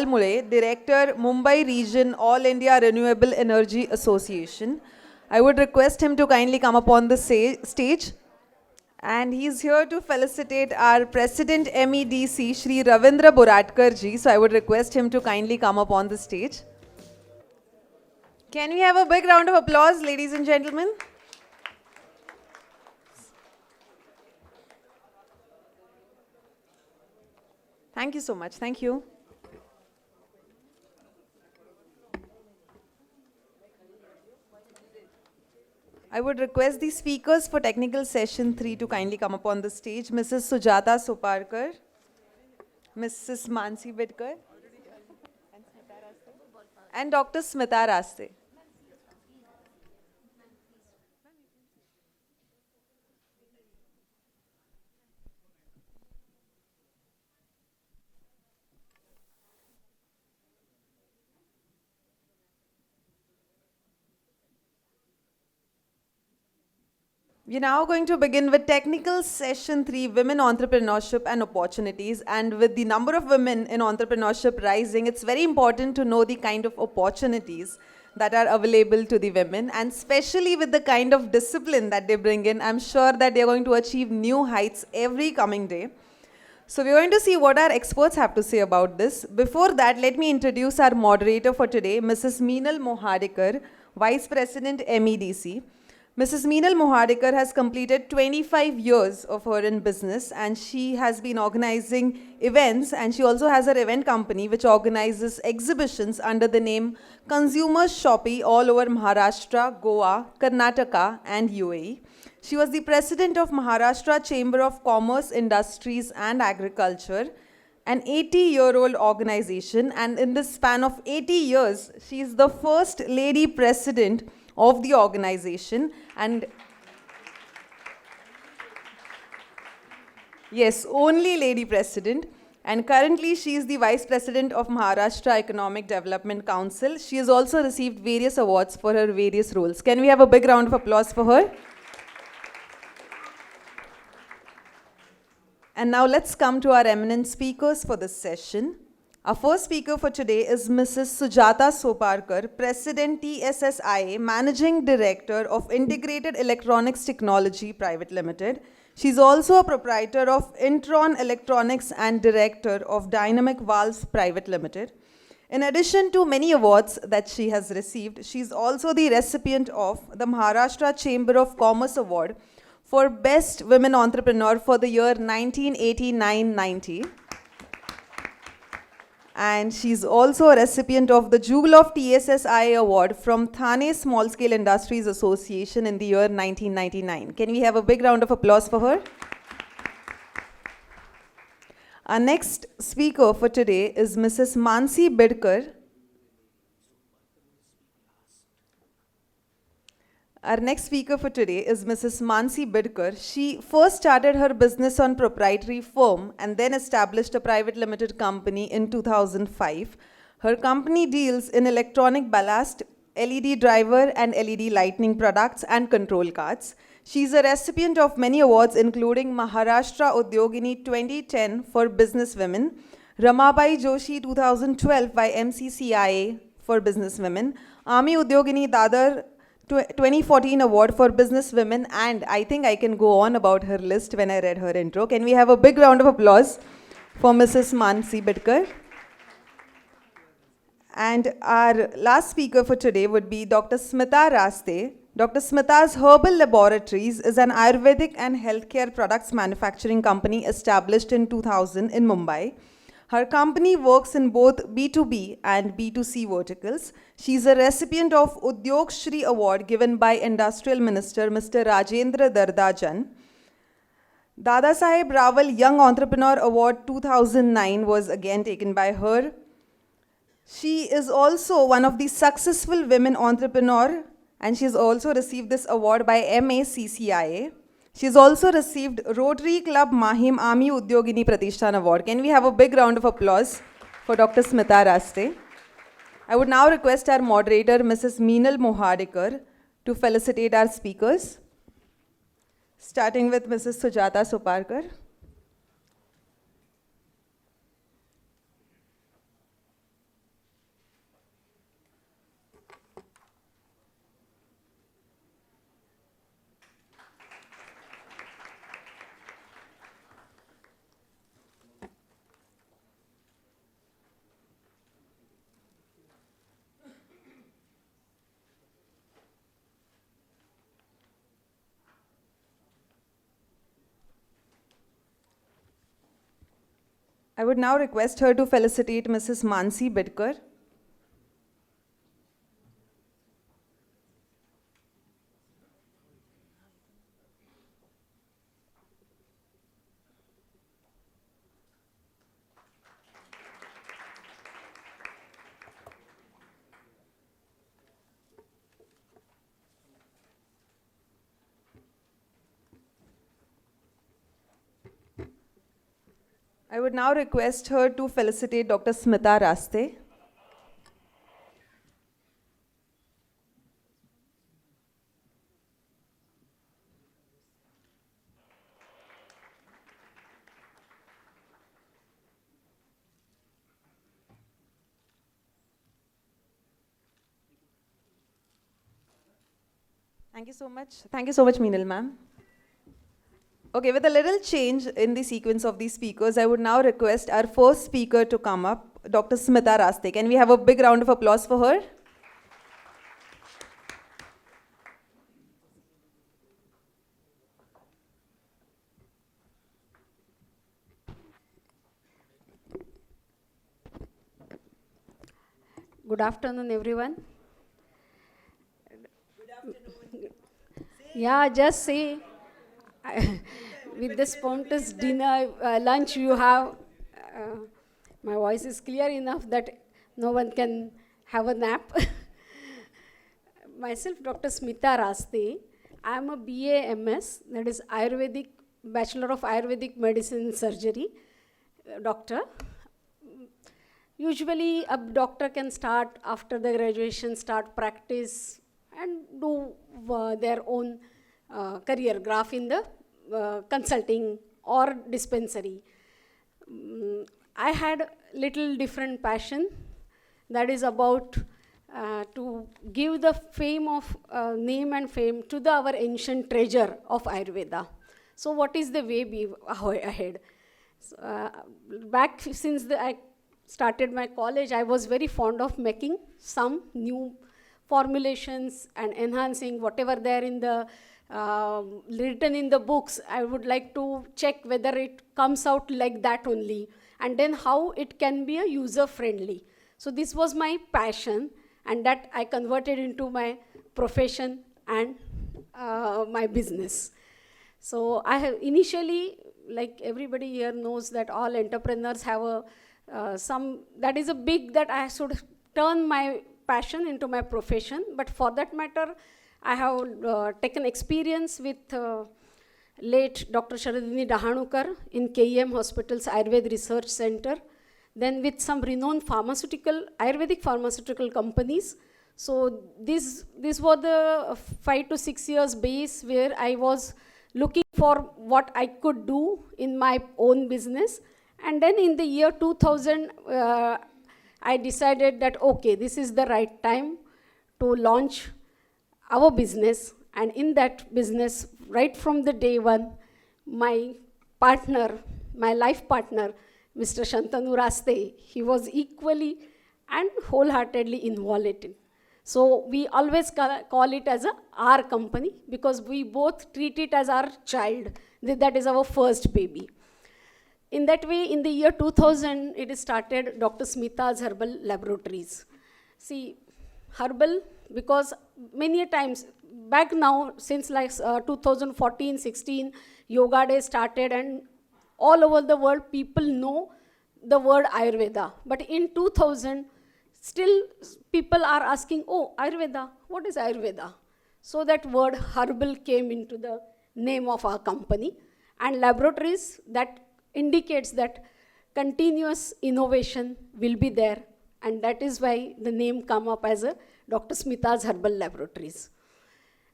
Mule, Director, Mumbai Region, All India Renewable Energy Association. I would request him to kindly come up on the stage. And he's here to felicitate our President MEDC, Shri Ravindra Boratkar ji. So I would request him to kindly come up on the stage. Can we have a big round of applause, ladies and gentlemen? Thank you so much. Thank you. I would request the speakers for technical session 3 to kindly come up on the stage. Mrs. Sujata Soparkar, Mrs. Manasi Bidkar, and Dr. Smita Raste. We're now going to begin with technical session 3, women entrepreneurship and opportunities. And with the number of women in entrepreneurship rising, it's very important to know the kind of opportunities that are available to the women, and especially with the kind of discipline that they bring in, I'm sure that they're going to achieve new heights every coming day. So we're going to see what our experts have to say about this. Before that, let me introduce our moderator for today, Mrs. Meenal Mohadikar, Vice President MEDC. Mrs. Meenal Mohadikar has completed 25 years of her in business, and she has been organizing events, and she also has her event company which organizes exhibitions under the name Consumer Shoppy all over Maharashtra, Goa, Karnataka and UAE. She was the president of Maharashtra Chamber of Commerce, Industries and Agriculture, an 80-year-old organization, and in this span of 80 years, she is the first lady president of the organization. And yes, only lady president. And currently she is the vice president of Maharashtra Economic Development Council. She has also received various awards for her various roles. Can we have a big round of applause for her? And now let's come to our eminent speakers for this session. Our first speaker for today is Mrs. Sujata Soparkar, President TSSIA, Managing Director of Integrated Electronics Technology Private Limited. She's also a proprietor of Intron Electronics and Director of Dynamic Valves Private Limited. In addition to many awards that she has received, she's also the recipient of the Maharashtra Chamber of Commerce Award for Best Women Entrepreneur for the year 1989-90. And she's also a recipient of the Jewel of TSSI Award from Thane Small Scale Industries Association in the year 1999. Can we have a big round of applause for her? Our next speaker for today is Mrs. Manasi Bidkar. Our next speaker for today is Mrs. Manasi Bidkar. She first started her business on proprietary firm and then established a private limited company in 2005. Her company deals in electronic ballast, LED driver and LED lighting products and control cards. She is a recipient of many awards including Maharashtra Udyogini 2010 for business women, Ramabai Joshi 2012 by MCCIA for business women, Ami Udyogini Dadar 2014 award for business women, and I think I can go on about her list when I read her intro. Can we have a big round of applause for Mrs. Manasi Bidkar? And our last speaker for today would be Dr. Smita Raste. Dr. Smita's Herbal Laboratories is an Ayurvedic and healthcare products manufacturing company established in 2000 in Mumbai. Her company works in both B2B and B2C verticals. She is a recipient of Udyog Shri Award given by Industrial Minister Mr. Rajendra Dardajan. Dada Saheb Rawal Young Entrepreneur Award 2009 was again taken by her. She is also one of the successful women entrepreneur, and she has also received this award by MACCIA. She has also received Rotary Club Mahim Ami Udyogini Pratishthan Award. Can we have a big round of applause for Dr. Smita Raste? I would now request our moderator, Mrs. Meenal Mohadikar, to felicitate our speakers, starting with Mrs. Sujata Soparkar. I would now request her to felicitate Mrs. Manasi Bidkar. I would now request her to felicitate Dr. Smita Raste. Thank you so much. Thank you so much, Meenal ma'am. Okay, with a little change in the sequence of these speakers, I would now request our first speaker to come up, Dr. Smita Raste. Can we have a big round of applause for her? Good afternoon, everyone. Good afternoon. Yeah, just say, with the spontaneous dinner, lunch you have, my voice is clear enough that no one can have a nap. Myself, Dr. Smita Raste. I am a BA MS, that is Ayurvedic, Bachelor of Ayurvedic Medicine and Surgery, doctor. Usually, a doctor can start after the graduation, start practice and do their own career graph in the consulting or dispensary. I had little different passion, that is about to give the fame of name and fame to our ancient treasure of Ayurveda. So what is the way ahead? So, back since I started my college, I was very fond of making some new formulations and enhancing whatever there in the written in the books. I would like to check whether it comes out like that only, and then how it can be a user friendly. So this was my passion, and that I converted into my profession and my business. So I have initially, like everybody here knows that all entrepreneurs have a that is a big that I should turn my passion into my profession. But for that matter, I have taken experience with late Dr. Sharadini Dahanukar in KEM Hospital's Ayurveda Research Center, then with some renowned Ayurvedic pharmaceutical companies. So this was the 5 to 6 years base where I was looking for what I could do in my own business. And then in the year 2000, I decided that, okay, this is the right time to launch our business. And in that business, right from the day one, my partner, my life partner, Mr. Shantanu Raste, he was equally and wholeheartedly involved in it. So we always call it as our company, because we both treat it as our child. That is our first baby. In that way, in the year 2000, it started Dr. Smita's Herbal Laboratories. See, Herbal, because many times, back now, since like 2014, 16, Yoga Day started, and all over the world, people know the word Ayurveda. But in 2000, still people are asking, oh, Ayurveda, what is Ayurveda? So that word Herbal came into the name of our company. And laboratories, that indicates that continuous innovation will be there, and that is why the name come up as a Dr. Smita's Herbal Laboratories.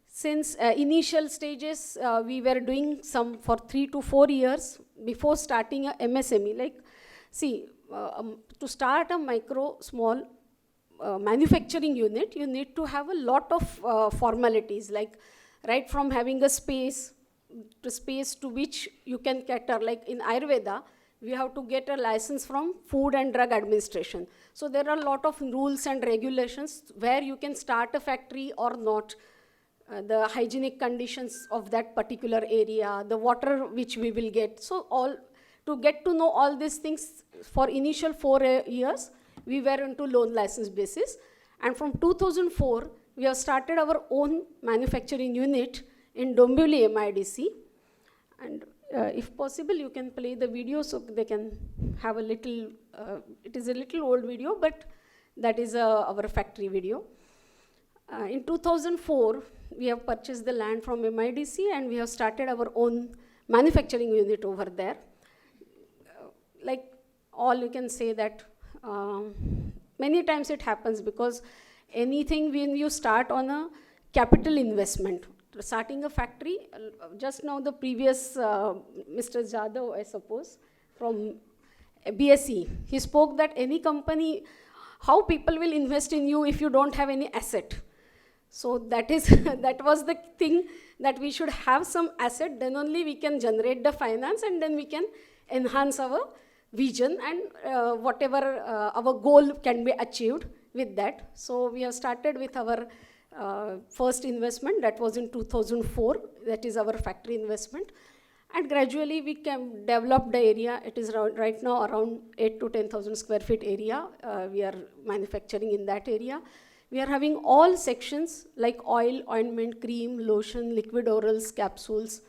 Since initial stages, we were doing some for 3 to 4 years before starting a MSME. Like, see, to start a small manufacturing unit, you need to have a lot of formalities, like right from having a space to which you can cater. Like in Ayurveda, we have to get a license from Food and Drug Administration. So there are a lot of rules and regulations where you can start a factory or not, the hygienic conditions of that particular area, the water which we will get. So all To get to know all these things, for initial 4 years, we were into loan license basis. And from 2004, we have started our own manufacturing unit in Dombivli MEDC. And if possible, you can play the video so they can have a little, it is a little old video, but that is our factory video. In 2004, we have purchased the land from MEDC and we have started our own manufacturing unit over there. Like all you can say that many times it happens because anything when you start on a capital investment, starting a factory, just now the previous Mr. Jadhav, I suppose, from BSc, he spoke that any company, how people will invest in you if you don't have any asset. So that is that was the thing, that we should have some asset, then only we can generate the finance and then we can enhance our vision and whatever our goal can be achieved with that. So we have started with our first investment, that was in 2004, that is our factory investment. And gradually we can develop the area. It is right now around 8 to 10,000 square feet area. We are manufacturing in that area. We are having all sections like oil, ointment, cream, lotion, liquid orals, capsules,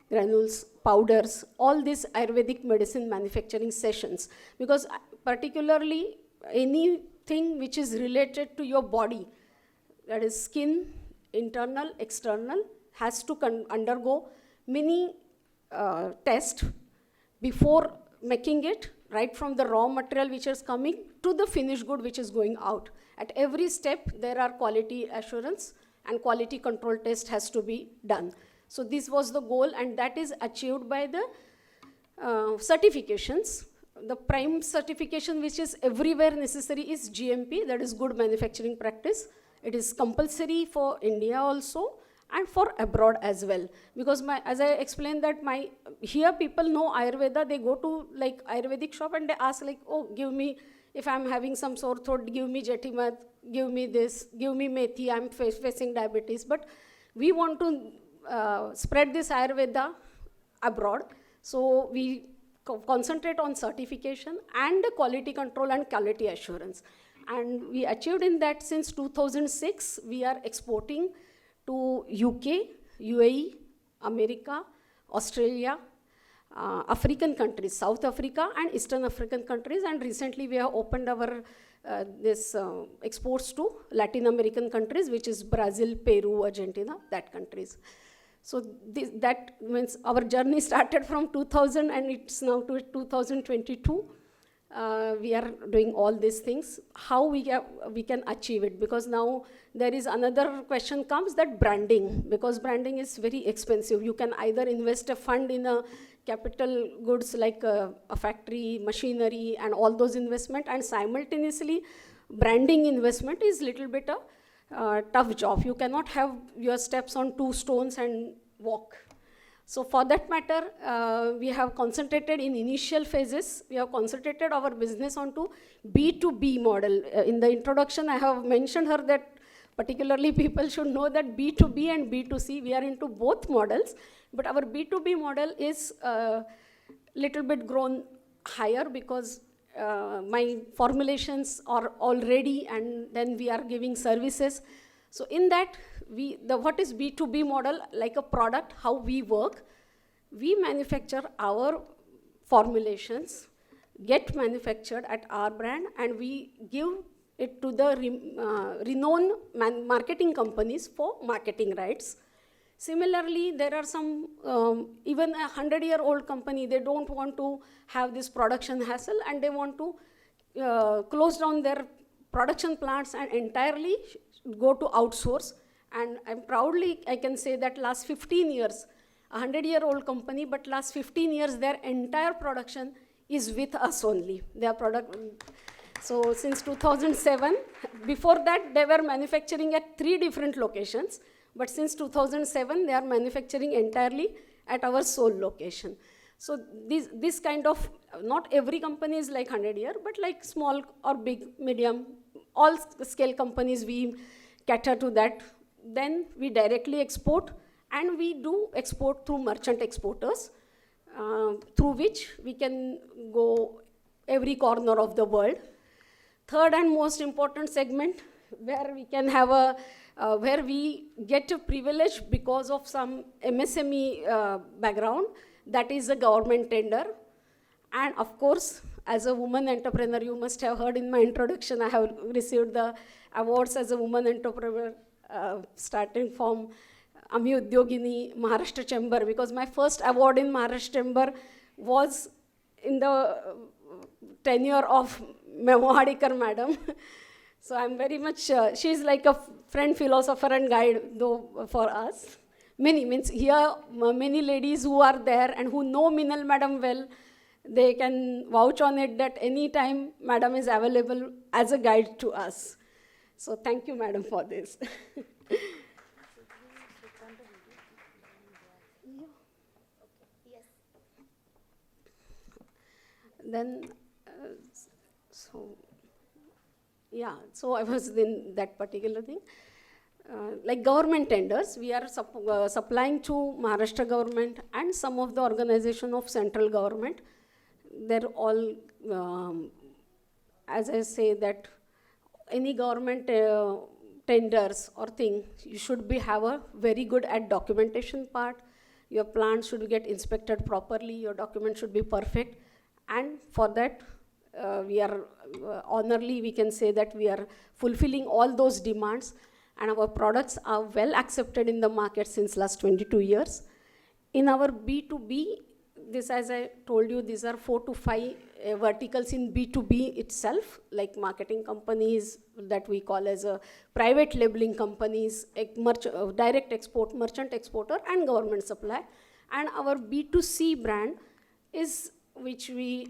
granules, powders, all these Ayurvedic medicine manufacturing sessions. Because particularly anything which is related to your body, that is skin, internal, external, has to undergo many tests before making it, right from the raw material which is coming to the finished good which is going out. At every step, there are quality assurance and quality control test has to be done. So this was the goal, and that is achieved by the certifications. The prime certification which is everywhere necessary is GMP, that is good manufacturing practice. It is compulsory for India also and for abroad as well. Because as I explained that here people know Ayurveda, they go to like Ayurvedic shop and they ask like, oh, give me, if I'm having some sore throat, give me Jetimat, give me this, give me Methi, I'm facing diabetes. But we want to spread this Ayurveda abroad. So we concentrate on certification and quality control and quality assurance. And we achieved in that since 2006. We are exporting to UK, UAE, America, Australia, African countries, South Africa and Eastern African countries. And recently we have opened our exports to Latin American countries, which is Brazil, Peru, Argentina, that countries. So that means our journey started from 2000 and it's now to 2022. We are doing all these things. How we can achieve it? Because now there is another question comes, that branding, because branding is very expensive. You can either invest a fund in a capital goods like a factory, machinery and all those investment, and simultaneously branding investment is little bit a tough job. You cannot have your steps on 2 stones and walk. So for that matter, we have concentrated in initial phases, we have concentrated our business onto B2B model. In the introduction, I have mentioned her that particularly people should know that B2B and B2C, we are into both models, but our B2B model is little bit grown higher because my formulations are all ready and then we are giving services. So in that, what is B2B model, like a product, how we work, we manufacture our formulations, get manufactured at our brand, and we give it to the renowned marketing companies for marketing rights. Similarly, there are some, even a 100-year-old company, they don't want to have this production hassle and they want to close down their production plants and entirely go to outsource. And I can say that last 15 years, a 100-year-old company, but last 15 years, their entire production is with us only. Their product. So since 2007, before that, they were manufacturing at 3 different locations. But since 2007, they are manufacturing entirely at our sole location. So this kind of, not every company is like 100-year, but like small or big, medium, all scale companies, we cater to that. Then we directly export, and we do export through merchant exporters. through which we can go every corner of the world. Third and most important segment, where we can have where we get a privilege because of some MSME background, that is a government tender. And of course, as a woman entrepreneur, you must have heard in my introduction, I have received the awards as a woman entrepreneur, starting from Ami Udyogini, Maharashtra Chamber, because my first award in Maharashtra Chamber was in the tenure of Mohadikar madam. So I'm very much, she's like a friend, philosopher and guide though for us. Many ladies who are there and who know Meenal madam well, they can vouch on it that any time madam is available as a guide to us. So thank you madam for this. Then, so I was in that particular thing. Like government tenders, we are supplying to Maharashtra government and some of the organization of central government. They're all, as I say, that any government tenders or thing, you should have a very good at documentation part. Your plant should get inspected properly, your document should be perfect. And for that, we are honorably, we can say that we are fulfilling all those demands, and our products are well accepted in the market since last 22 years. In our B2B, this, as I told you, these are 4 to 5 verticals in B2B itself, like marketing companies that we call as a private labeling companies, direct export, merchant exporter, and government supply. And our B2C brand is, which we,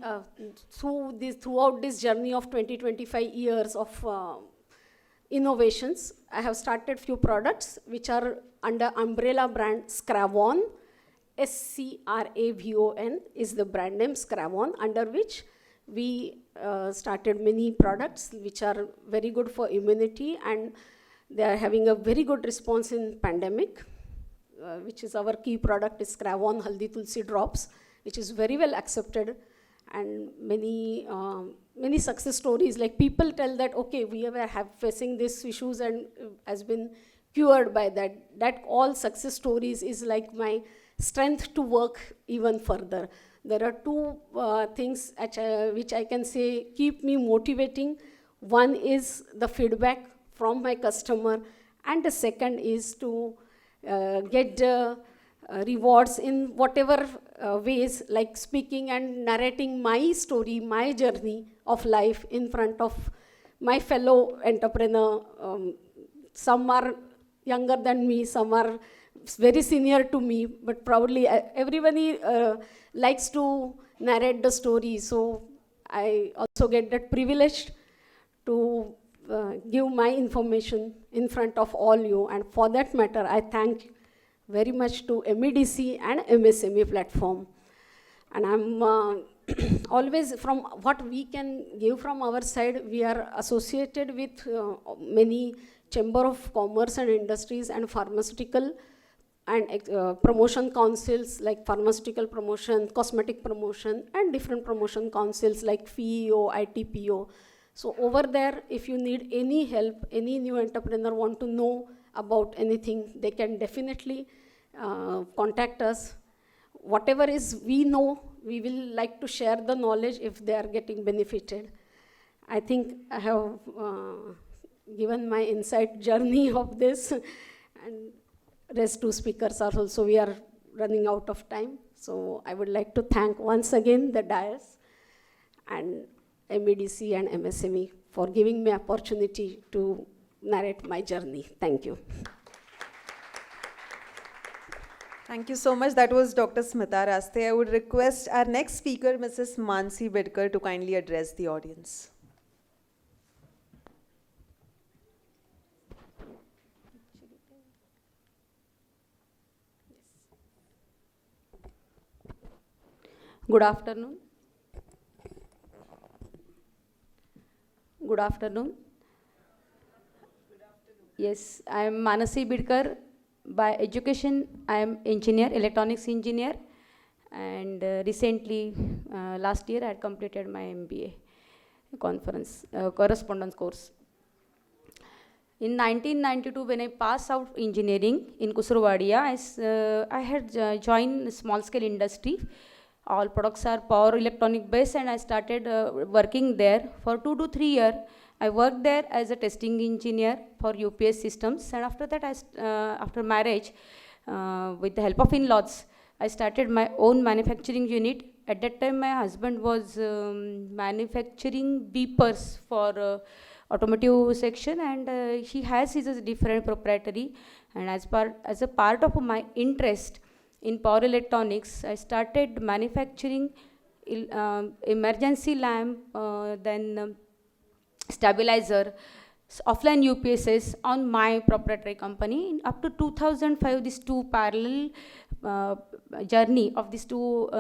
throughout this journey of 20-25 years of innovations, I have started few products which are under umbrella brand Scravon. SCRAVON is the brand name, Scravon, under which we started many products which are very good for immunity, and they are having a very good response in pandemic, which is our key product is Scravon Haldi Tulsi Drops, which is very well accepted, and many success stories, like people tell that, okay, we were facing these issues and has been cured by that. That all success stories is like my strength to work even further. There are two things which I can say keep me motivating. One is the feedback from my customer, and the second is to get rewards in whatever ways, like speaking and narrating my story, my journey of life in front of my fellow entrepreneur. Some are younger than me, some are very senior to me, but proudly everybody likes to narrate the story. So I also get that privilege to give my information in front of all you, and for that matter, I thank very much to MEDC and MSME platform. And I'm always, from what we can give from our side, we are associated with many Chamber of Commerce and Industries and pharmaceutical and promotion councils like pharmaceutical promotion, cosmetic promotion, and different promotion councils like FEO, ITPO. So over there, if you need any help, any new entrepreneur want to know about anything, they can definitely contact us. Whatever is we know, we will like to share the knowledge if they are getting benefited. I think I have given my insight journey of this, and rest two speakers are also, we are running out of time. So I would like to thank once again the dais and MEDC and MSME for giving me opportunity to narrate my journey. Thank you. Thank you so much. That was Dr. Smita Raste. I would request our next speaker, Mrs. Manasi Bidkar, to kindly address the audience. Good afternoon. Good afternoon. Yes, I am Manasi Bidkar. By education, I am engineer, electronics engineer, And recently, last year, I had completed my MBA correspondence course. In 1992, when I passed out engineering in Kusurwadia, I had joined small-scale industry. All products are power electronic based, and I started working there for 2 to 3 years. I worked there as a testing engineer for UPS systems, and after that, after marriage, with the help of in-laws, I started my own manufacturing unit. At that time, my husband was manufacturing beepers for automotive section, and he has his different proprietary. And as a part of my interest in power electronics, I started manufacturing emergency lamp, then stabilizer, offline UPSs on my proprietary company. Up to 2005, these two parallel journey of these two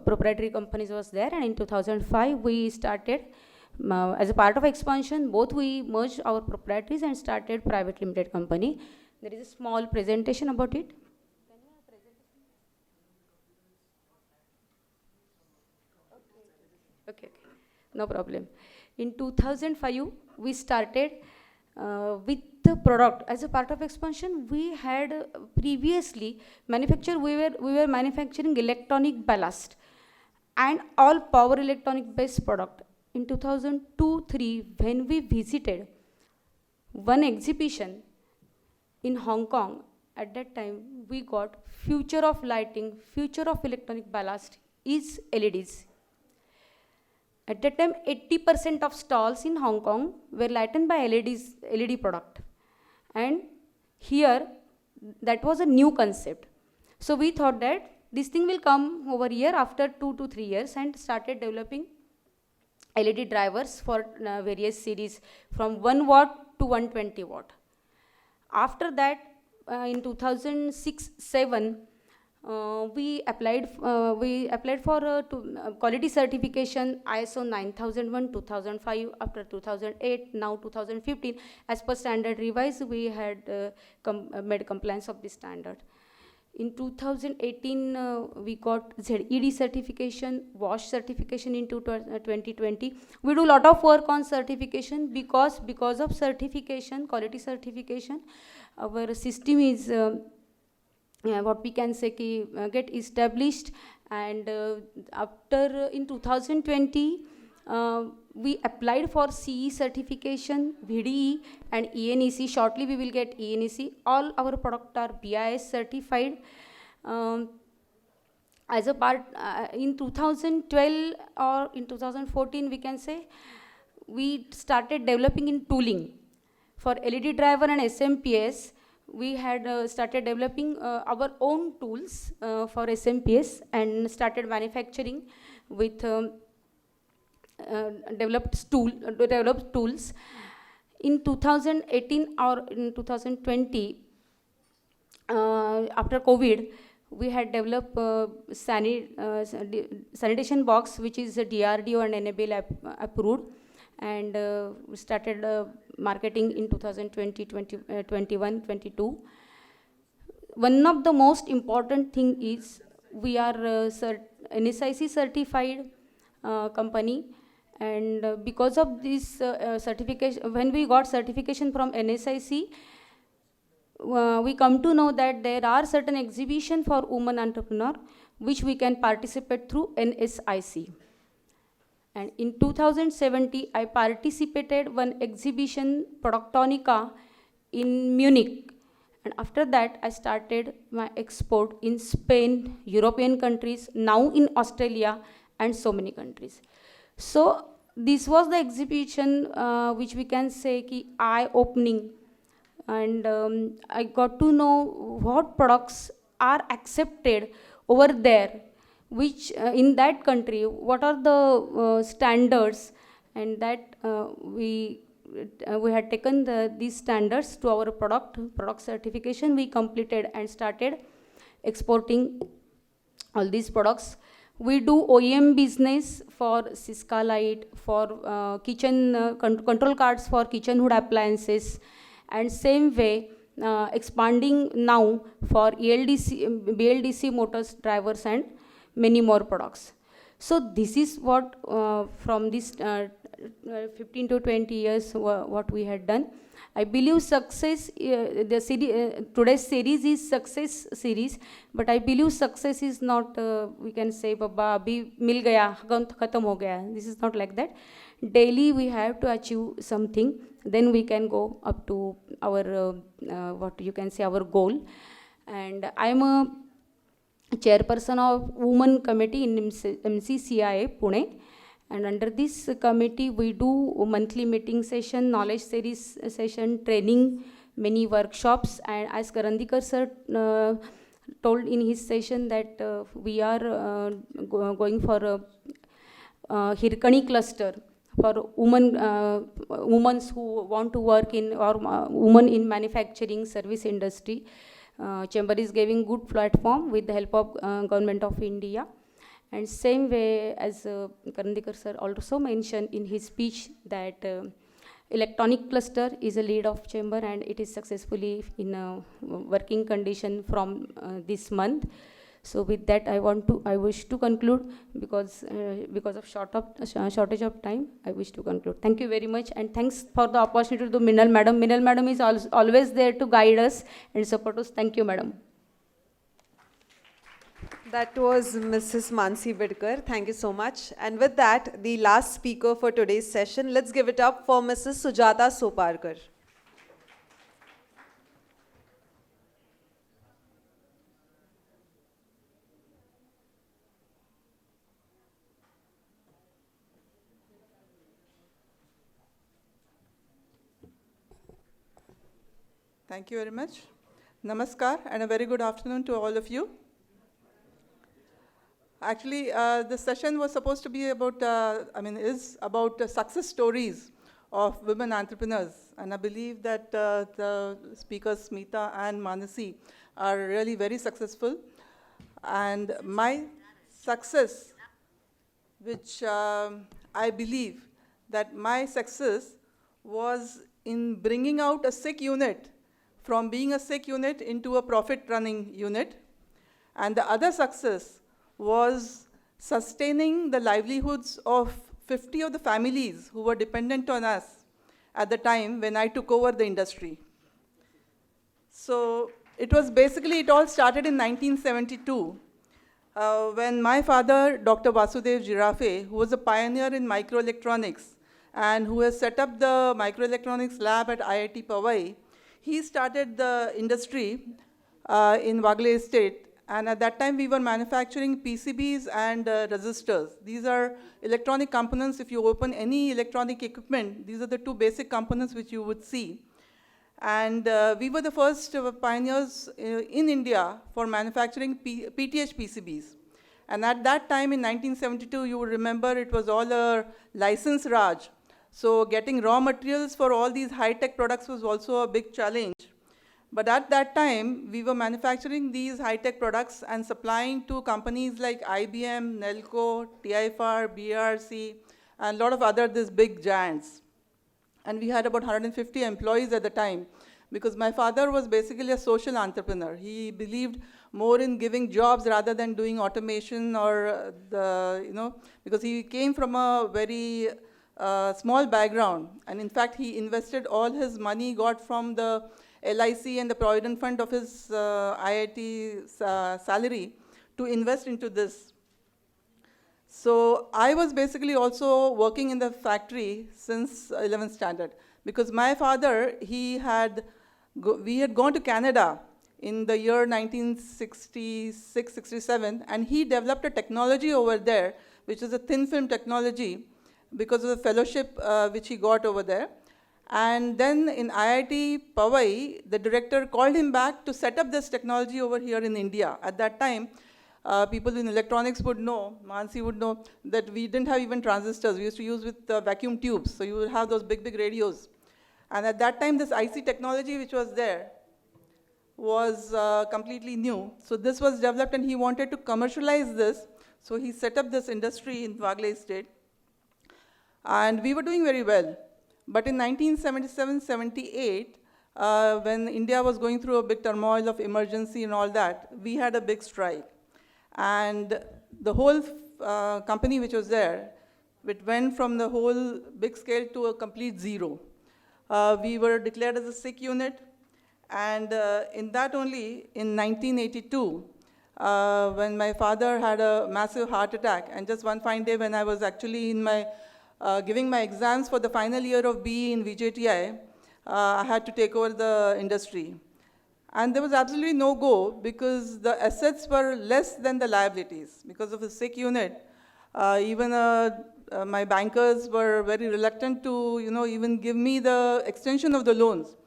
proprietary companies was there, and in 2005 we started as a part of expansion, both we merged our proprietaries and started private limited company. There is a small presentation about it. Okay, no problem. In 2005, we started with the product. As a part of expansion, we had previously we were manufacturing electronic ballast and all power electronic based product. In 2002-03, when we visited one exhibition in Hong Kong, at that time we got future of lighting, future of electronic ballast is LEDs. At that time, 80% of stalls in Hong Kong were lightened by LED product. And here, that was a new concept. So we thought that this thing will come over here after 2 to 3 years, and started developing LED drivers for various series from 1 watt to 120 watt. After that, in 2006-07, we applied for quality certification ISO 9001 2005. After 2008, now 2015, as per standard revised, we had made compliance of this standard. In 2018, we got ZED certification, WASH certification in 2020. We do a lot of work on certification because of certification, quality certification, our system is what we can say get established. And after in 2020, we applied for CE certification, VDE and ENEC. Shortly we will get ENEC. All our products are BIS certified. As a part, in 2012 or in 2014, we can say, we started developing in tooling. For LED driver and SMPS, we had started developing our own tools for SMPS and started manufacturing with developed tools. In 2018 or in 2020, after COVID, we had developed sanitation box, which is a DRDO and NABL approved, and we started marketing in 2020, 21, 22. One of the most important thing is we are NSIC certified company, and because of this certification, when we got certification from NSIC, we come to know that there are certain exhibitions for women entrepreneur which we can participate through NSIC. And in 2017, I participated one exhibition, Productonica, in Munich. And after that, I started my export in Spain, European countries, now in Australia, and so many countries. So this was the exhibition which we can say eye-opening. And I got to know what products are accepted over there, which in that country, what are the standards, and that we had taken these standards to our product certification. We completed and started exporting all these products. We do OEM business for Cisca light, for kitchen control cards for kitchen hood appliances, and same way expanding now for BLDC motors, drivers and many more products. So this is what from this 15 to 20 years what we had done. I believe success, the today's series is success series, but I believe success is not, we can say, Baba, abhi mil gaya, khatam ho gaya. This is not like that. Daily we have to achieve something, then we can go up to our, what you can say, our goal. And I am a chairperson of Women Committee in MCCIA, Pune. And under this committee, we do monthly meeting session, knowledge series session, training, many workshops. And as Karandikar sir told in his session that we are going for a Hirkani cluster for women who want to work in, or women in manufacturing service industry. Chamber is giving good platform with the help of Government of India. And same way as Karandikar sir also mentioned in his speech that electronic cluster is a lead of chamber, and it is successfully in a working condition from this month. So with that, I wish to conclude because of shortage of time. I wish to conclude. Thank you very much, and thanks for the opportunity to Meenal madam. Meenal madam is always there to guide us and support us. Thank you, madam. That was Mrs. Manasi Bidkar. Thank you so much. And with that, the last speaker for today's session, let's give it up for Mrs. Sujata Soparkar. Thank you very much. Namaskar and a very good afternoon to all of you. Actually, the session was supposed to be about, is about success stories of women entrepreneurs. And I believe that the speakers, Smita and Manasi, are really very successful. And my success, which I believe that my success was in bringing out a sick unit from being a sick unit into a profit-running unit. And the other success was sustaining the livelihoods of 50 of the families who were dependent on us at the time when I took over the industry. So it was basically, it all started in 1972 when my father, Dr. Vasudev Giraffe, who was a pioneer in microelectronics and who has set up the microelectronics lab at IIT Powai, he started the industry in Wagle Estate. And at that time, we were manufacturing PCBs and resistors. These are electronic components. If you open any electronic equipment, these are the two basic components which you would see. And we were the first pioneers in India for manufacturing PTH PCBs. And at that time, in 1972, you would remember it was all a license Raj. So getting raw materials for all these high-tech products was also a big challenge. But at that time, we were manufacturing these high-tech products and supplying to companies like IBM, Nelco, TIFR, BRC, and a lot of other these big giants. And we had about 150 employees at the time, because my father was basically a social entrepreneur. He believed more in giving jobs rather than doing automation or because he came from a very small background. And in fact, he invested all his money got from the LIC and the Provident Fund of his IIT salary to invest into this. So I was basically also working in the factory since 11th standard, because my father, we had gone to Canada in the year 1966-67, and he developed a technology over there, which is a thin film technology, because of the fellowship which he got over there. And then in IIT Powai, the director called him back to set up this technology over here in India. At that time, people in electronics would know, Manasi would know, that we didn't have even transistors. We used to use with vacuum tubes. So you would have those big, big radios. And at that time, this IC technology which was there was completely new. So this was developed, and he wanted to commercialize this. So he set up this industry in Wagle Estate. And we were doing very well. But in 1977-78, when India was going through a big turmoil of emergency and all that, we had a big strike. And the whole company which was there, it went from the whole big scale to a complete zero. We were declared as a sick unit, and in that only, in 1982, when my father had a massive heart attack, and just one fine day when I was actually in my, giving my exams for the final year of BE in VJTI, I had to take over the industry. And there was absolutely no go because the assets were less than the liabilities. Because of the sick unit, even my bankers were very reluctant to, even give me the extension of the loans.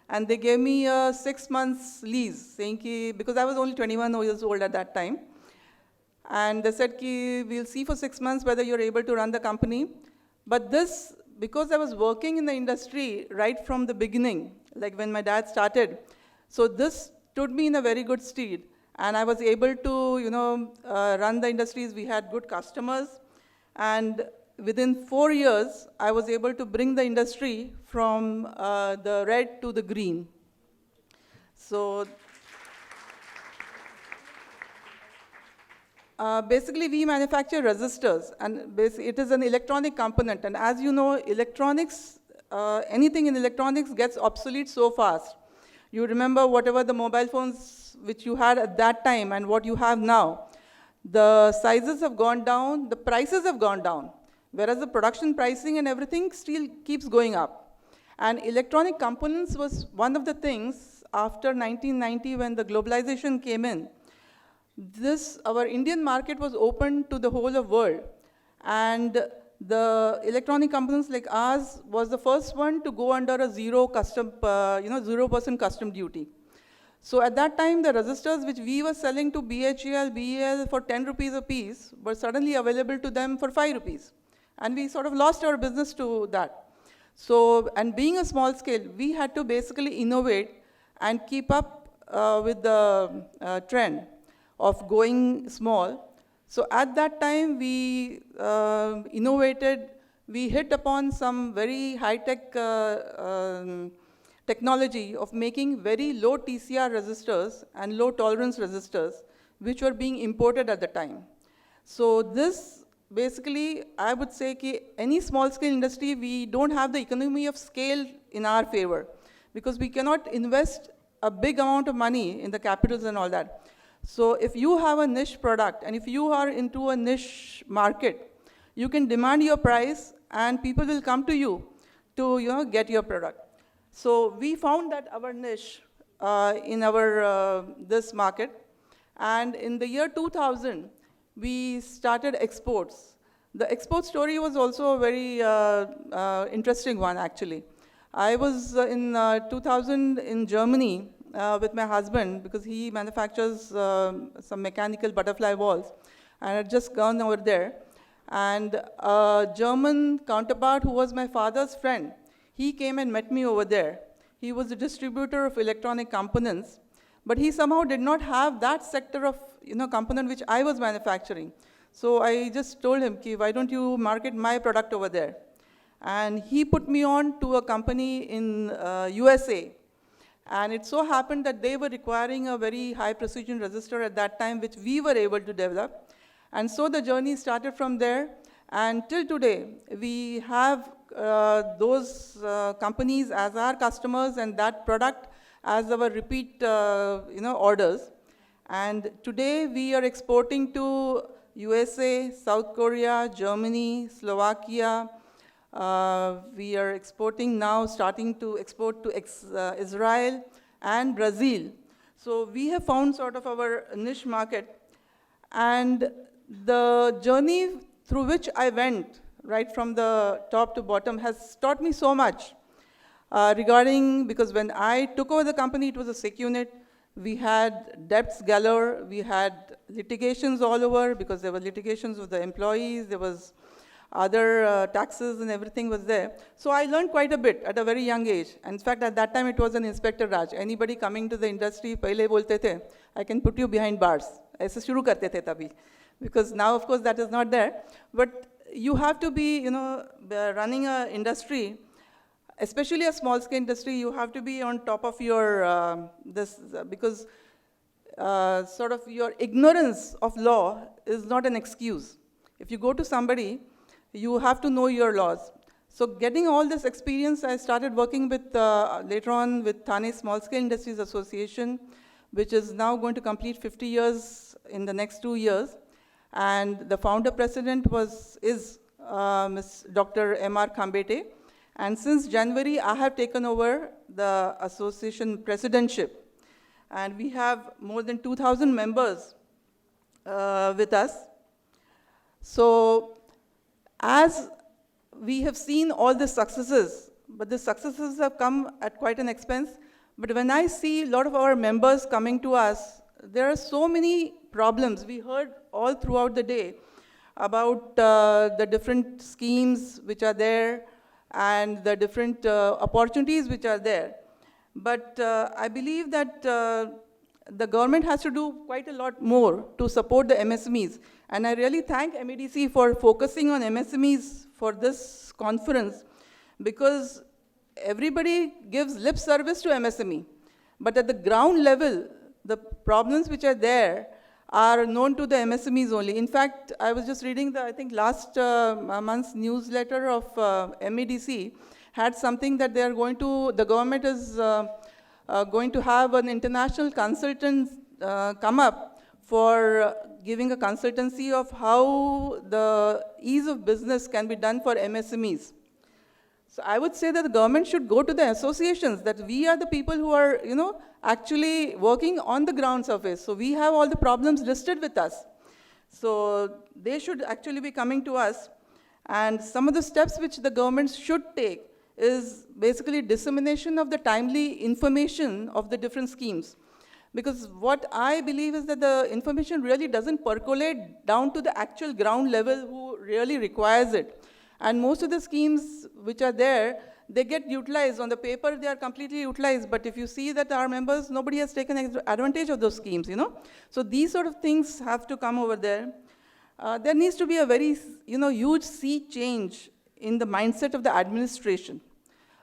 And they gave me a 6 months lease, saying because I was only 21 years old at that time. And they said, we'll see for 6 months whether you're able to run the company. But this, because I was working in the industry right from the beginning, like when my dad started, so this stood me in a very good stead. And I was able to, run the industries. We had good customers. And within 4 years, I was able to bring the industry from the red to the green. So basically, we manufacture resistors, and it is an electronic component. And as you know, electronics, anything in electronics gets obsolete so fast. You remember whatever the mobile phones which you had at that time and what you have now. The sizes have gone down, the prices have gone down, whereas the production pricing and everything still keeps going up. And electronic components was one of the things after 1990 when the globalization came in. Our Indian market was open to the whole of world. And the electronic components like ours was the first one to go under a 0% custom duty. So at that time, the resistors which we were selling to BHEL, BEL for 10 rupees a piece were suddenly available to them for 5 rupees. And we sort of lost our business to that. So, and being a small scale, we had to basically innovate and keep up with the trend of going small. So at that time, we innovated. We hit upon some very high-tech technology of making very low TCR resistors and low tolerance resistors, which were being imported at the time. So this basically, I would say any small-scale industry, we don't have the economy of scale in our favor because we cannot invest a big amount of money in the capitals and all that. So if you have a niche product and if you are into a niche market, you can demand your price and people will come to you to get your product. So we found that our niche in our this market, and in the year 2000, we started exports. The export story was also a very interesting one, actually. I was in 2000 in Germany with my husband because he manufactures some mechanical butterfly walls, and I had just gone over there. And a German counterpart who was my father's friend, he came and met me over there. He was a distributor of electronic components, but he somehow did not have that sector of component which I was manufacturing. So I just told him, why don't you market my product over there? And he put me on to a company in USA. And it so happened that they were requiring a very high precision resistor at that time, which we were able to develop. And so the journey started from there. And till today, we have those companies as our customers and that product as our repeat orders. And today, we are exporting to USA, South Korea, Germany, Slovakia. We are exporting now, starting to export to Israel and Brazil. So we have found sort of our niche market. And the journey through which I went, right from the top to bottom, has taught me so much regarding, because when I took over the company, it was a sick unit. We had debts galore. We had litigations all over because there were litigations with the employees. There was other taxes and everything was there. So I learned quite a bit at a very young age. In fact, at that time, it was an Inspector Raj. Anybody coming to the industry, pehle bolte the, I can put you behind bars. Aise shuru karte the tabhi. Because now, of course, that is not there. But you have to be, running an industry, especially a small-scale industry, you have to be on top of your, because sort of your ignorance of law is not an excuse. If you go to somebody, you have to know your laws. So getting all this experience, I started working with, later on with Thane Small Scale Industries Association, which is now going to complete 50 years in the next 2 years. And the founder president is Ms. Dr. M.R. Khambete. And since January, I have taken over the association presidentship. And we have more than 2,000 members with us. So as we have seen all the successes, but the successes have come at quite an expense. But when I see a lot of our members coming to us, there are so many problems. We heard all throughout the day about the different schemes which are there and the different opportunities which are there. But I believe that the government has to do quite a lot more to support the MSMEs. And I really thank MEDC for focusing on MSMEs for this conference, because everybody gives lip service to MSME. But at the ground level, the problems which are there are known to the MSMEs only. In fact, I was just reading the, I think, last month's newsletter of MEDC had something that they are going to, the government is going to have an international consultant come up for giving a consultancy of how the ease of business can be done for MSMEs. So I would say that the government should go to the associations, that we are the people who are, actually working on the ground surface. So we have all the problems listed with us. So they should actually be coming to us. And some of the steps which the government should take is basically dissemination of the timely information of the different schemes. Because what I believe is that the information really doesn't percolate down to the actual ground level who really requires it. And most of the schemes which are there, they get utilized. On the paper, they are completely utilized. But if you see that our members, nobody has taken advantage of those schemes, So these sort of things have to come over there. There needs to be a very, huge sea change in the mindset of the administration.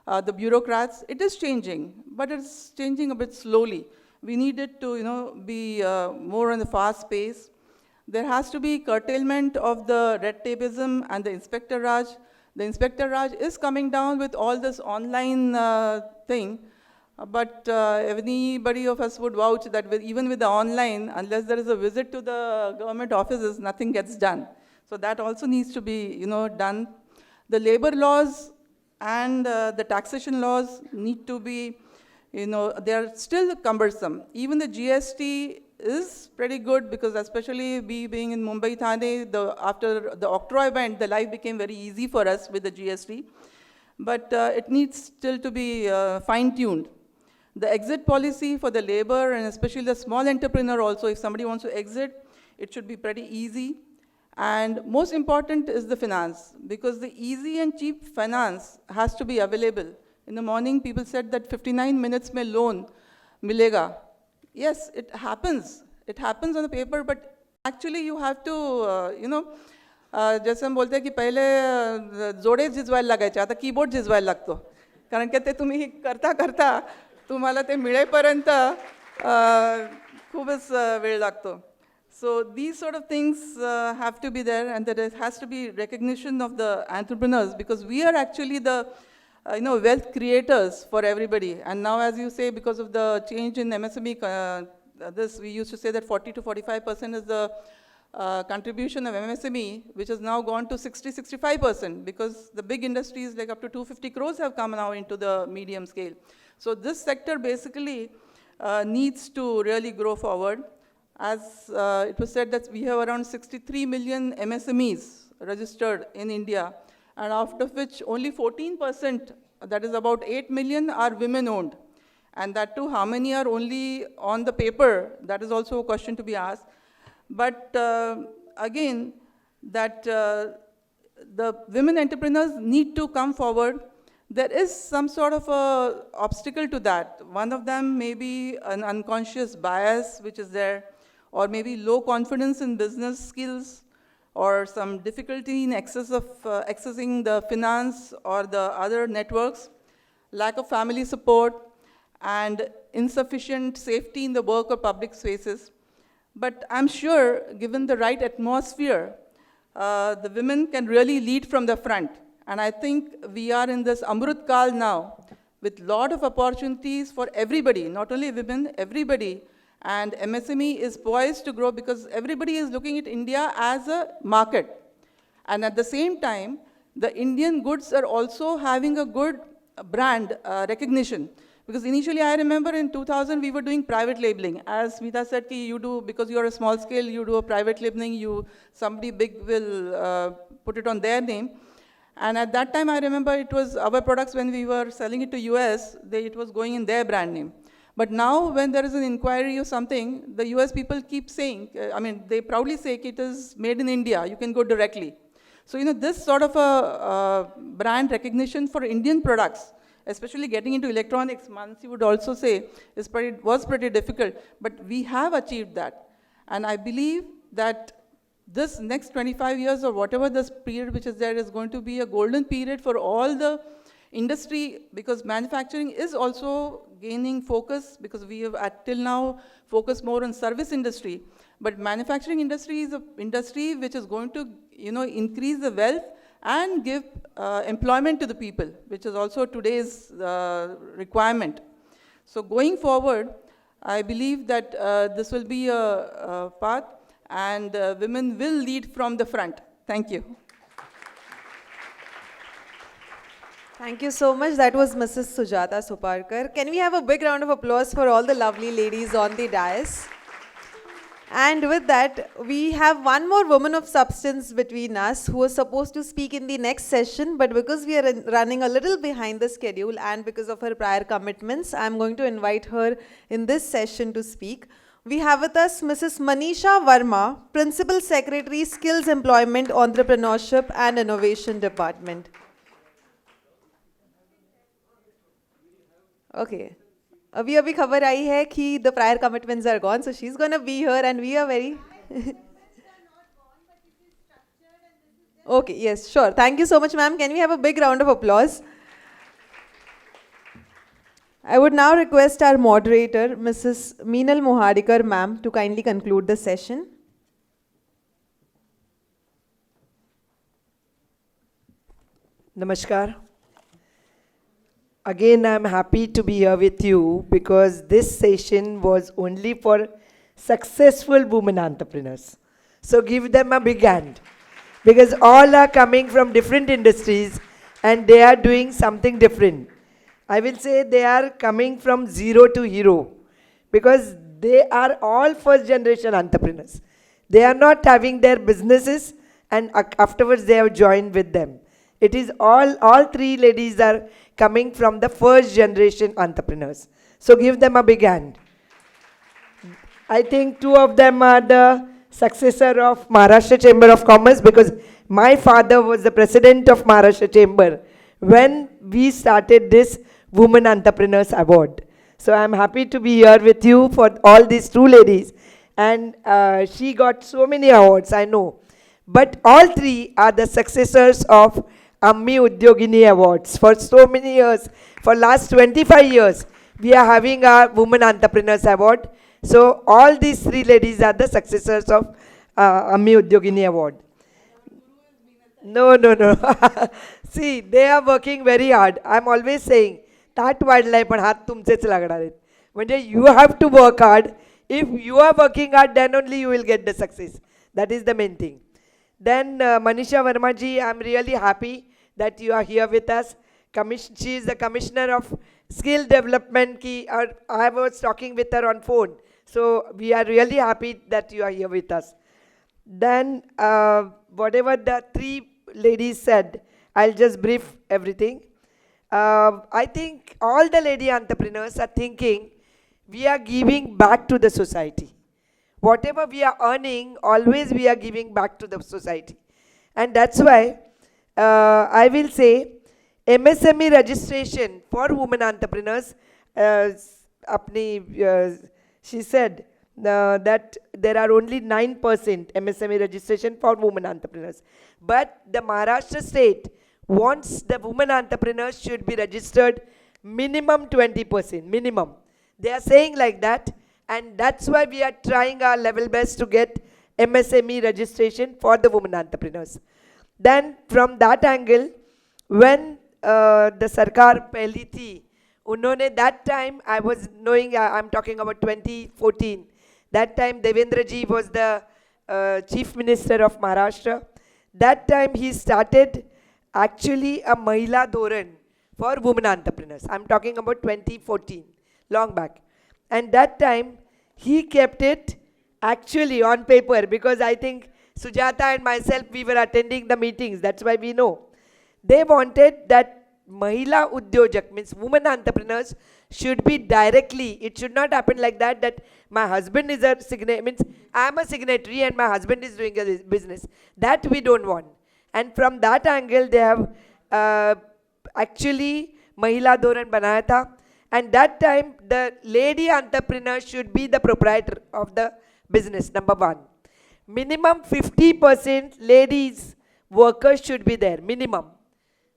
The bureaucrats, it is changing, but it's changing a bit slowly. We need it to, be more on the fast pace. There has to be curtailment of the red tapeism and the Inspector Raj. The Inspector Raj is coming down with all this online thing, but anybody of us would vouch that even with the online, unless there is a visit to the government offices, nothing gets done. So that also needs to be, done. The labor laws and the taxation laws need to be, they are still cumbersome. Even the GST is pretty good, because especially we being in Mumbai, Thane, after the Octroi event, the life became very easy for us with the GST. But it needs still to be fine-tuned. The exit policy for the labor, and especially the small entrepreneur also, if somebody wants to exit, it should be pretty easy. And most important is the finance, because the easy and cheap finance has to be available. In the morning, people said that 59 minutes mein loan milega. Yes, it happens. It happens on the paper, but actually you have to, जैसे हम बोलते हैं कि पहले जोडे झिजवायला लागायचे, आता keyboard झिजवायला लागतो. कारण की ते तुम्ही करता करता तुम्हाला ते मिळेपर्यंत खूपच वेळ लागतो. So these sort of things have to be there, and there has to be recognition of the entrepreneurs, because we are actually the wealth creators for everybody. And now, as you say, because of the change in MSME, we used to say that 40 to 45% is the contribution of MSME, which has now gone to 60-65%, because the big industries like up to 250 crores have come now into the medium scale. So this sector basically needs to really grow forward. As it was said that we have around 63 million MSMEs registered in India, and out of which only 14%, that is about 8 million, are women-owned. And that too, how many are only on the paper? That is also a question to be asked. But again, that the women entrepreneurs need to come forward. There is some sort of a obstacle to that. One of them may be an unconscious bias which is there, or maybe low confidence in business skills, or some difficulty in accessing the finance or the other networks, lack of family support, and insufficient safety in the work or public spaces. But I'm sure, given the right atmosphere, the women can really lead from the front. And I think we are in this Amrut Kal now, with lot of opportunities for everybody, not only women, everybody. And MSME is poised to grow because everybody is looking at India as a market. And at the same time, the Indian goods are also having a good brand recognition. Because initially, I remember in 2000, we were doing private labeling. As Smita said, you do, because you are a small scale, you do a private labeling, somebody big will put it on their name. And at that time, I remember it was our products when we were selling it to US, it was going in their brand name. But now, when there is an inquiry or something, the US people keep saying, they proudly say it is made in India, you can go directly. So, this sort of a brand recognition for Indian products, especially getting into electronics, Manasi would also say, was pretty difficult, but we have achieved that. And I believe that this next 25 years or whatever this period which is there is going to be a golden period for all the industry, because manufacturing is also gaining focus, because we have till now focused more on service industry. But manufacturing industry is an industry which is going to increase the wealth and give employment to the people, which is also today's requirement. So going forward, I believe that this will be a path, and women will lead from the front. Thank you. Thank you so much. That was Mrs. Sujata Soparkar. Can we have a big round of applause for all the lovely ladies on the dais? And with that, we have one more woman of substance between us who was supposed to speak in the next session, but because we are running a little behind the schedule and because of her prior commitments, I'm going to invite her in this session to speak. We have with us Mrs. Manisha Verma, Principal Secretary, Skills Employment, Entrepreneurship and Innovation Department. Okay. अभी खबर आई है कि the prior commitments are gone, so she's going to be here and we are very... Okay, yes, sure. Thank you so much, ma'am. Can we have a big round of applause? I would now request our moderator, Mrs. Meenal Mohadikar, ma'am, to kindly conclude the session. Namaskar. Again, I'm happy to be here with you because this session was only for successful women entrepreneurs. So give them a big hand because all are coming from different industries and they are doing something different. I will say they are coming from zero to hero because they are all first generation entrepreneurs. They are not having their businesses and afterwards they have joined with them. It is all three ladies are coming from the first generation entrepreneurs. So give them a big hand. I think two of them are the successor of Maharashtra Chamber of Commerce because my father was the president of Maharashtra Chamber when we started this Women Entrepreneurs Award. So I'm happy to be here with you for all these two ladies. And she got so many awards, I know. But all three are the successors of Ammi Udyogini Awards. For so many years, for last 25 years, we are having our Women Entrepreneurs Award. So all these three ladies are the successors of Ammi Udyogini Award. No. See, they are working very hard. I'm always saying, ताट वाढलाय पण हात तुमचेच लागणार आहेत. म्हणजे you have to work hard. If you are working hard, then only you will get the success. That is the main thing. Then Manisha Verma ji, I'm really happy that you are here with us. She is the Commissioner of Skill Development. I was talking with her on phone. So we are really happy that you are here with us. Then whatever the three ladies said, I'll just brief everything. I think all the lady entrepreneurs are thinking we are giving back to the society. Whatever we are earning, always we are giving back to the society. And that's why I will say MSME registration for women entrepreneurs, she said that there are only 9% MSME registration for women entrepreneurs. But the Maharashtra state wants the women entrepreneurs should be registered minimum 20%, minimum. They are saying like that, and that's why we are trying our level best to get MSME registration for the women entrepreneurs. Then from that angle, when the Sarkar pehli thi, unhone that time I was knowing, I'm talking about 2014, that time Devendra ji was the Chief Minister of Maharashtra. That time he started actually a Mahila Doran for women entrepreneurs. I'm talking about 2014, long back. And that time he kept it actually on paper, because I think Sujata and myself, we were attending the meetings, that's why we know. They wanted that Mahila Udyojak, means women entrepreneurs, should be directly, it should not happen like that, that my husband is a signatory, means I am a signatory and my husband is doing a business. That we don't want. And from that angle, they have actually Mahila Doran banaya tha. And that time, the lady entrepreneur should be the proprietor of the business, number one. Minimum 50% ladies workers should be there, minimum.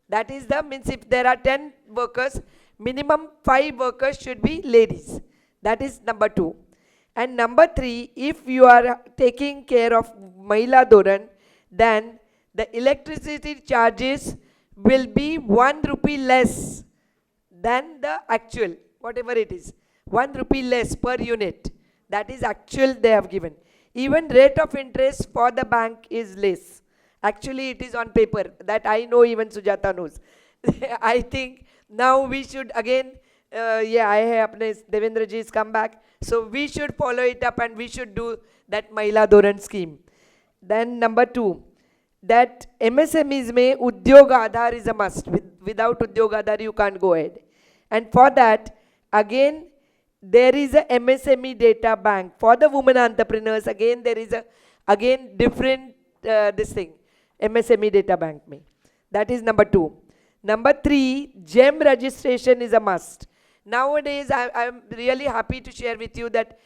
That is the, means if there are 10 workers, minimum 5 workers should be ladies. That is number 2. And number 3, if you are taking care of Mahila Doran, then the electricity charges will be 1 rupee less than the actual, whatever it is. 1 rupee less per unit. That is actual they have given. Even rate of interest for the bank is less. Actually, it is on paper. That I know, even Sujata knows. I think now we should again, I have Devendra ji's come back. So we should follow it up and we should do that Mahila Doran scheme. Then number 2, that MSMEs mein Udyog Aadhar is a must. Without Udyog Aadhar, you can't go ahead. And for that, again, there is a MSME data bank. For the women entrepreneurs, again, there is a, different, this thing. MSME data bank mein. That is number 2. Number 3, GEM registration is a must. Nowadays, I am really happy to share with you that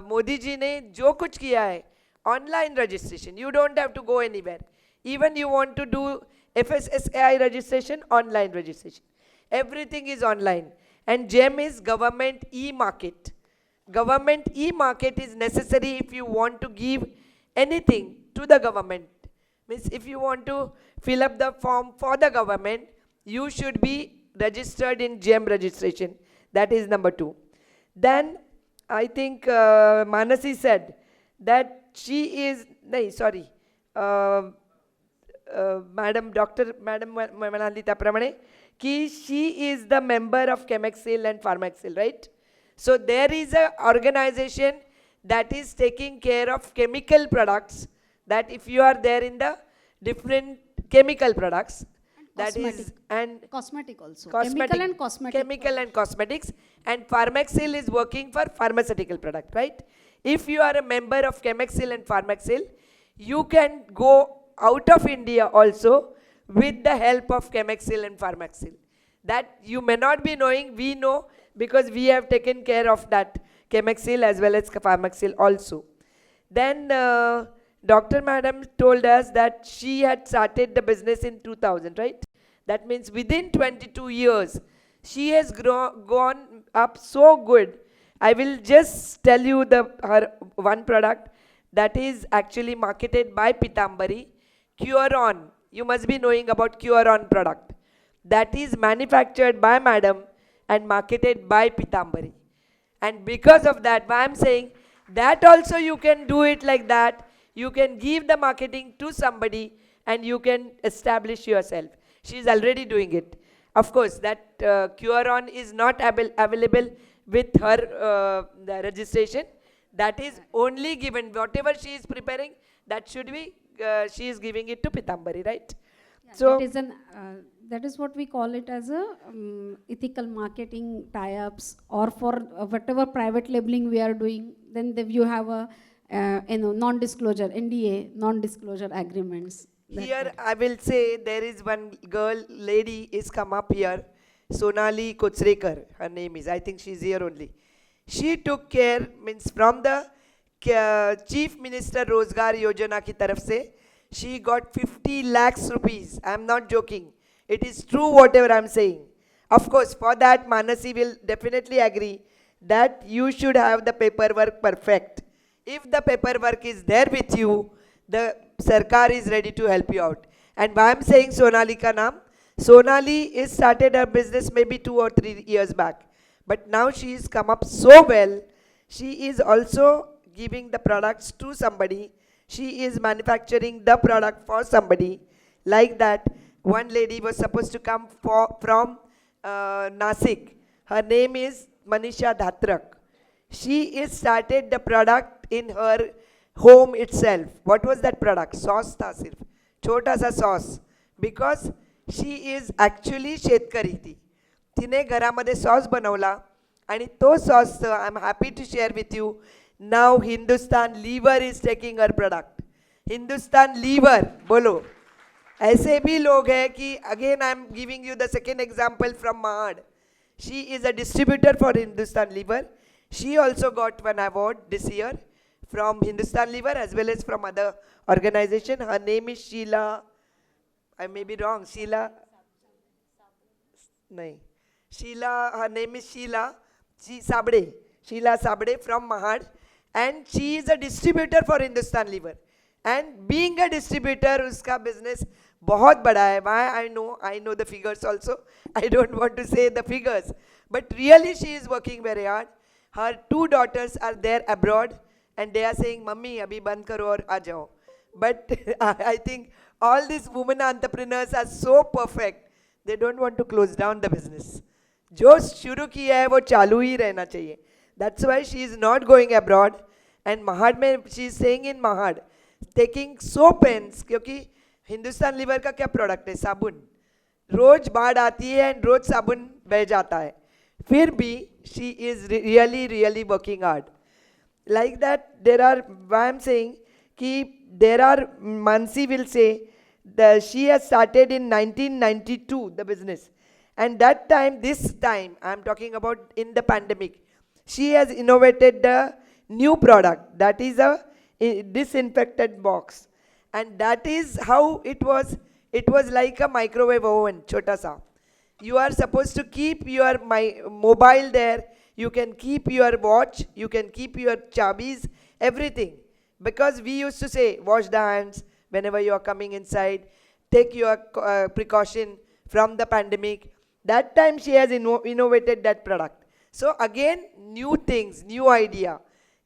Modi ji ne jo kuch kiya hai, online registration. You don't have to go anywhere. Even you want to do FSSAI registration, online registration. Everything is online. And GEM is government e-market. Government e-market is necessary if you want to give anything to the government. Means if you want to fill up the form for the government, you should be registered in GEM registration. That is number 2. Then I think Manasi said that she is, Madam Manalita Pramane, ki she is the member of Chemexil and Pharmaxil, right? So there is a organization that is taking care of chemical products, that if you are there in the different chemical products, that is, and Cosmetic also. cosmetic, Chemical and cosmetic. chemical and cosmetics, and Pharmaxil is working for pharmaceutical product, right? If you are a member of Chemexil and Pharmaxil, you can go out of India also with the help of Chemexil and Pharmaxil. That you may not be knowing, we know, because we have taken care of that Chemexil as well as Pharmaxil also. Then Dr. Madam told us that she had started the business in 2000, right? That means within 22 years, she has gone up so good. I will just tell you her one product that is actually marketed by Pitambari, Curon. You must be knowing about Curon product. That is manufactured by Madam and marketed by Pitambari. And because of that, I am saying that also you can do it like that. You can give the marketing to somebody and you can establish yourself. She is already doing it. Of course, that Curon is not available with her the registration. That is only given, whatever she is preparing, that should be, she is giving it to Pitambari, right? Yeah, So that is what we call it as a ethical marketing tie-ups, or for whatever private labeling we are doing, then you have a non-disclosure, NDA, non-disclosure agreements. Here I will say there is one girl, lady is come up here, Sonali Kotsrekar, her name is, I think she is here only. She took care, means from the Chief Minister Rozgar Yojana ki taraf se, she got 50 lakhs rupees. I am not joking. It is true whatever I am saying. Of course, for that, Manasi will definitely agree that you should have the paperwork perfect. If the paperwork is there with you, the Sarkar is ready to help you out. And why I'm saying Sonali ka naam, Sonali is started her business maybe 2 or 3 years back. But now she has come up so well. She is also giving the products to somebody. She is manufacturing the product for somebody. Like that, one lady was supposed to come from Nasik. Her name is Manisha Dhatrak. She is started the product in her home itself. What was that product? Sauce tha sirf. Chota sa sauce. Because she is actually शेतकरी ती. तिने घरामध्ये sauce बनवला आणि तो sauce I am happy to share with you. Now Hindustan Lever is taking her product. Hindustan Lever बोलो. ऐसे भी लोग हैं कि again I am giving you the second example from Mahad. She is a distributor for Hindustan Lever. She also got one award this year from Hindustan Lever as well as from other organization. Her name is Sheila. I may be wrong. Sheila. No. Sheila. Her name is Sheila. Sabde. Sheila Sabde from Mahad, and she is a distributor for Hindustan Lever. And being a distributor, uska business बहुत बड़ा है. Why I know the figures also. I don't want to say the figures, but really she is working very hard. Her 2 daughters are there abroad and they are saying, Mummy, abhi band karo aur aa jao. But I think all these women entrepreneurs are so perfect. They don't want to close down the business. जो शुरू किया है वो चालू ही रहना चाहिए. That's why she is not going abroad. And Mahad में she is staying in Mahad, taking soap pens, क्योंकि हिंदुस्तान लीवर का क्या प्रोडक्ट है? साबुन. रोज बाढ़ आती है and रोज साबुन बह जाता है. फिर भी she is really working hard. Like that, there are, why I'm saying, कि there are, Mansi will say, that she has started in 1992, the business. And that time, this time, I'm talking about in the pandemic, she has innovated the new product, that is a disinfectant box. And that is how it was like a microwave oven, chota sa. You are supposed to keep your mobile there. You can keep your watch. You can keep your chabies, everything. Because we used to say, wash the hands whenever you are coming inside. Take your precaution from the pandemic. That time she has innovated that product. So again, new things, new idea.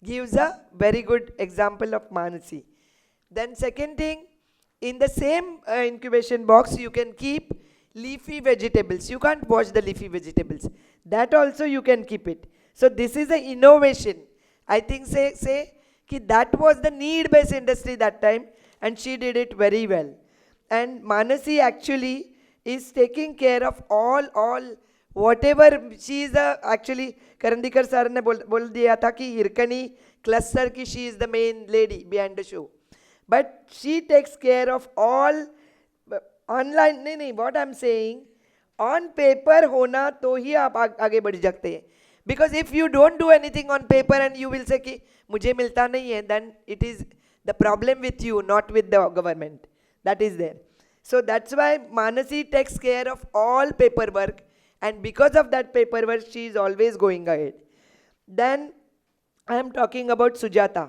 Gives a very good example of Manasi. Then second thing, in the same incubation box, you can keep leafy vegetables. You can't wash the leafy vegetables. That also you can keep it. So this is an innovation. I think say ki that was the need-based industry that time, and she did it very well. And Manasi actually is taking care of all whatever she is actually Karandikar sir ने बोल दिया था कि Hirkani cluster की she is the main lady behind the show. But she takes care of all. Online नहीं, what I am saying, on paper होना तो ही आप आगे बढ़ सकते हैं. Because if you don't do anything on paper and you will say कि मुझे मिलता नहीं है, then it is the problem with you, not with the government. That is there. So that's why Mansi takes care of all paper work, and because of that paper work she is always going ahead. Then I am talking about Sujata.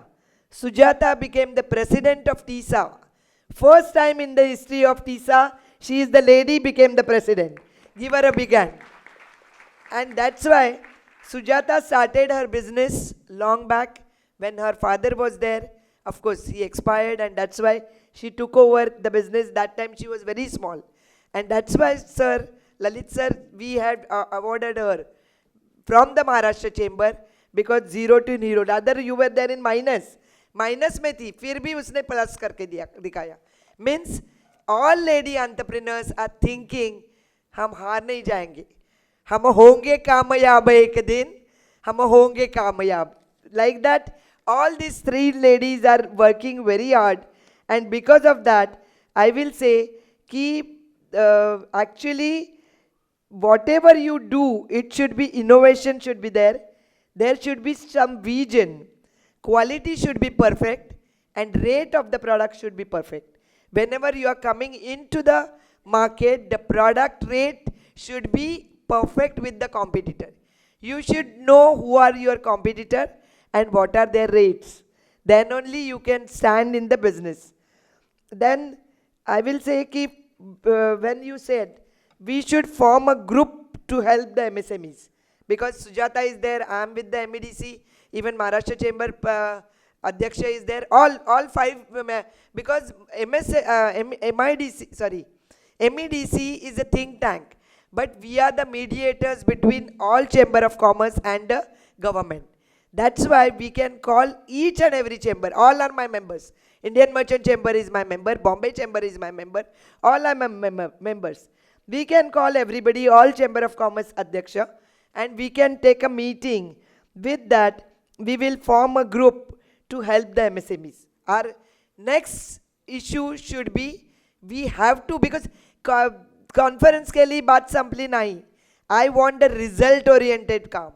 Sujata became the president of TISA. First time in the history of TISA, she is the lady became the president. Give her a big hand. And that's why Sujata started her business long back when her father was there. Of course, he expired, and that's why she took over the business. That time she was very small. And that's why, sir, Lalit sir, we had awarded her from the Maharashtra chamber, because 0 to hero. Rather, you were there in minus में थी, फिर भी उसने plus करके दिखाया. Means all lady entrepreneurs are thinking हम हार नहीं जाएंगे, हम होंगे कामयाब एक दिन, हम होंगे कामयाब. Like that all these 3 ladies are working very hard, and because of that I will say ki actually whatever you do, it should be innovation, should be there should be some vision. Quality should be perfect, and rate of the product should be perfect. Whenever you are coming into the market, the product rate should be perfect with the competitor. You should know who are your competitor and what are their rates. Then only you can stand in the business. Then I will say, when you said we should form a group to help the MSMEs, because Sujata is there, I am with the MEDC, even Maharashtra Chamber Adhyaksha is there, all five, because MEDC is a think tank, but we are the mediators between all Chamber of Commerce and the government. That's why we can call each and every chamber. All are my members. Indian Merchant Chamber is my member. Bombay Chamber is my member. All are my members. We can call everybody, all Chamber of Commerce Adhyaksha, and we can take a meeting. With that, we will form a group to help the MSMEs. Our next issue should be, we have to, because conference के लिए बात संपली नहीं. I want the result oriented काम.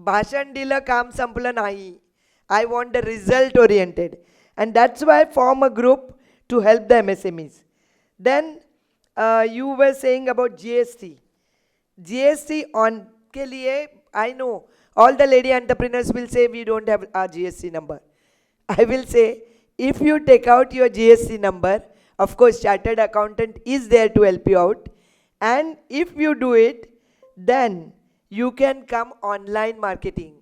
भाषण दिलं काम संपलं नाही. I want the result oriented, and that's why I form a group to help the MSMEs. Then you were saying about GST. GST on के लिए, I know all the lady entrepreneurs will say we don't have our GST number. I will say, if you take out your GST number, of course chartered accountant is there to help you out, and if you do it, then you can come online marketing.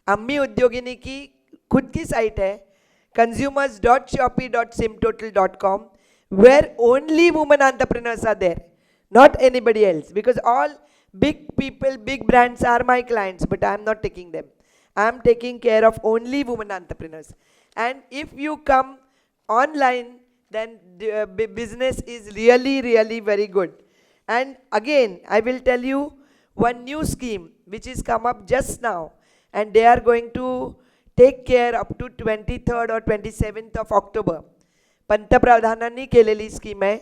अम्मी उद्योगिनी की खुद की site है consumers.shopee.simtotal.com, where only women entrepreneurs are there, not anybody else, because all big people, big brands are my clients, but I am not taking them. I am taking care of only women entrepreneurs. And if you come online, then the business is really, really very good. And again, I will tell you one new scheme which is come up just now, and they are going to take care up to 23rd or 27th of October. पंतप्रधानांनी केलेली scheme आहे,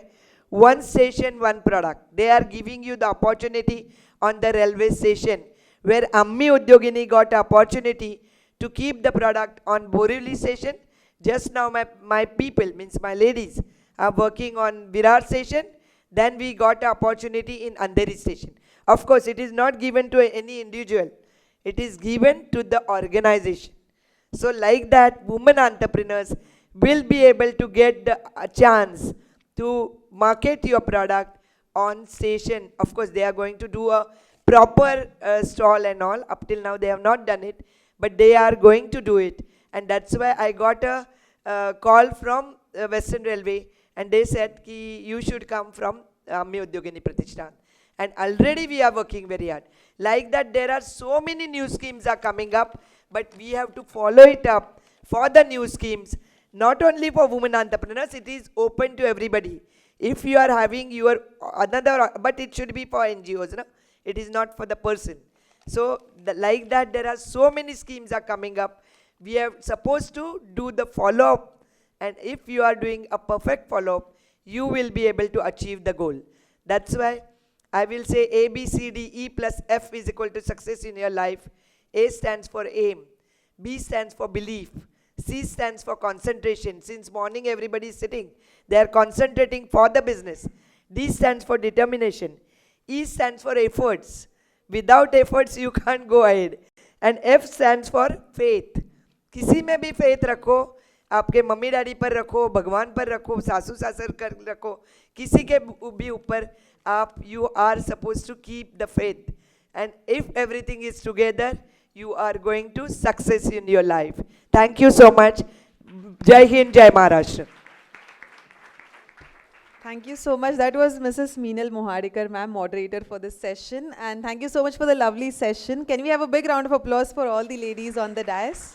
one station, one product. They are giving you the opportunity on the railway station, where Ammi Udyogini got opportunity to keep the product on Borivali station. Just now my people, means my ladies, are working on Virar station. Then we got an opportunity in Andheri station. Of course, it is not given to any individual. It is given to the organization. So like that, women entrepreneurs will be able to get a chance to market your product on station. Of course, they are going to do a proper stall and all. Up till now, they have not done it, but they are going to do it. And that's why I got a call from Western Railway, and they said ki you should come from Ammi Udyogini Pratishthan. And already we are working very hard. Like that, there are so many new schemes are coming up, but we have to follow it up for the new schemes. Not only for women entrepreneurs, it is open to everybody. If you are having your another, but it should be for NGOs, no? It is not for the person. So like that, there are so many schemes are coming up. We are supposed to do the follow-up, and if you are doing a perfect follow-up, you will be able to achieve the goal. That's why I will say A, B, C, D, E plus F is equal to success in your life. A stands for aim, B stands for belief, C stands for concentration. Since morning everybody is sitting, they are concentrating for the business. D stands for determination. E stands for efforts. Without efforts you can't go ahead. And F stands for faith. किसी में भी faith रखो, आपके mummy daddy पर रखो, भगवान पर रखो, सासू सासर कर रखो, किसी के भी ऊपर आप, you are supposed to keep the faith. And if everything is together, you are going to success in your life. Thank you so much. Jai Hind, Jai Maharashtra. Thank you so much. That was Mrs. Meenal Mohadikar, ma'am, moderator for this session. And thank you so much for the lovely session. Can we have a big round of applause for all the ladies on the dais?